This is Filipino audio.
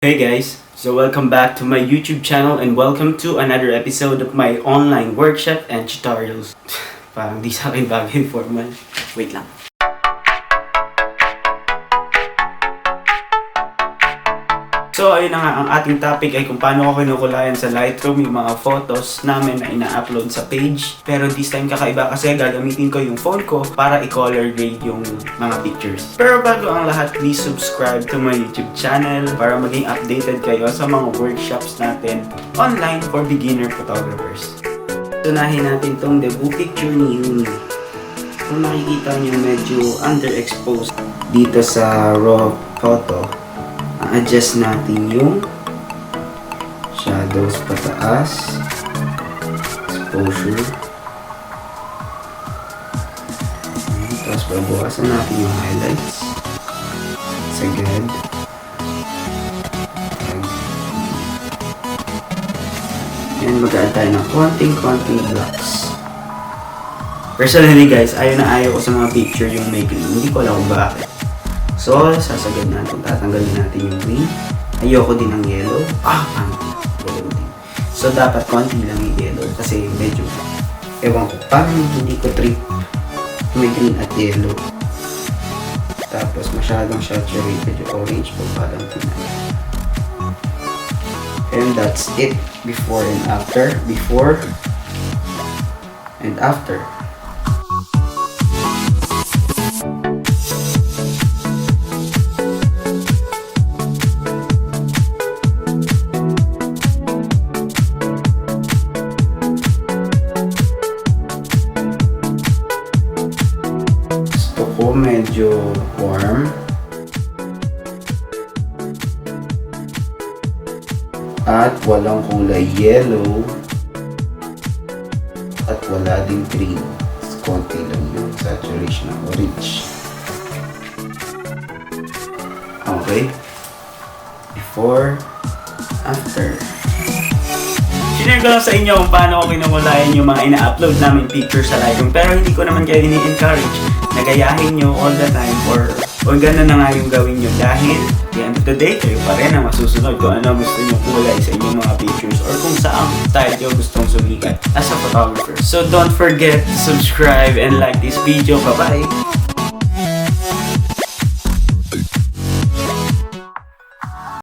Hey guys, so welcome back to my YouTube channel and welcome to another episode of my online workshop and tutorials. Parang di sa akin bagay formal. Wait lang. So ayun na nga, ang ating topic ay kung paano ko kinukulayan sa Lightroom yung mga photos namin na ina-upload sa page. Pero this time kakaiba kasi gagamitin ko yung phone ko para i-color grade yung mga pictures. Pero bago ang lahat, please subscribe to my YouTube channel para maging updated kayo sa mga workshops natin online for beginner photographers. Tunahin natin tong debut picture ni Yuni. Kung nakikita niyo medyo underexposed dito sa raw photo, adjust natin yung shadows pataas, exposure, tapos babawasan natin yung highlights sagad, and mag-add tayo ng konting blocks. Personally guys, ayaw ko sa mga picture yung may green, hindi ko alam kung bakit. So, sasagad natin, tatanggalin natin yung green. Ayoko din ng yellow. Yellow din. So, dapat konti lang yung yellow kasi medyo, ewan ko, parang hindi ko trip may green at yellow. Tapos, masyadong saturated yung orange pag parang tinay. And that's it. Before and after. Before and after. Ko medyo warm at walang kulay yellow at wala ding green. Konti lang yung saturation ng orange. Okay, before, after. Sinare ko lang sa inyo kung paano ko kinukulayan yung mga ina-upload namin pictures sa Lightroom, pero hindi ko naman kayo ini-encourage na gayahin nyo all the time or gano'n na nga yung gawin nyo dahil the end of the day, kayo pa rin ang masusunod kung ano gusto nyo kulay sa inyong mga pictures or kung saan style nyo gustong sumikat as a photographer. So don't forget to subscribe and like this video. Bye-bye!